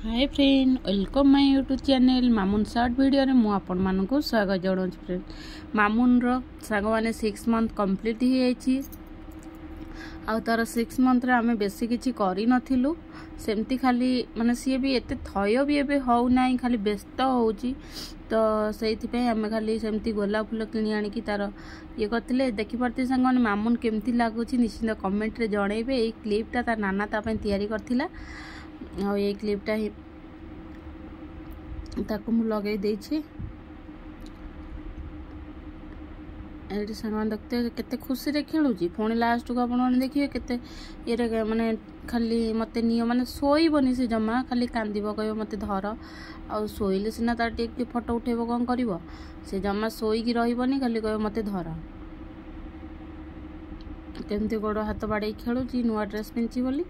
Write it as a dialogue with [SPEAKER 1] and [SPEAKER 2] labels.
[SPEAKER 1] Hi friend welcome my YouTube channel Mamun short video रे मु आपण मानकु स्वागत जणाउछि फ्रेंड। मामून रो सांग माने 6 मंथ कंप्लीट ही आइछि आ तार 6 मंथ रे आमे बेसी किछि करि नथिलु सेमती खाली माने सी भी एते थय भी एबे हौ नाही खाली व्यस्त होउछि तो सेति पे आमे खाली सेमती गोलाप फूल किनि आनि कि तार ये करथिले देखि परथि सांग माने मामून केमती लागुछि निश्चित कमेंट रे जणैबे। ए क्लिपटा तार नाना ता पे तयारी करथिला आ ये क्लिपटा ही ताको मु लगे देछि एडी सामान देखते केते खुशी रे खेलुची फोन लास्ट को आपण माने देखिए केते ये माने खाली मते नियो माने सोईबनी से जमा खाली कांदीबो कहियो मते धर आ सोइले सिना तार टिक फोटो उठेबो कोन करिवो से जमा सोई की रहिबनी खाली कहियो मते धर केमते गोड़ हाथ बाड़े खेलुची नुआ ड्रेस पिंची बोली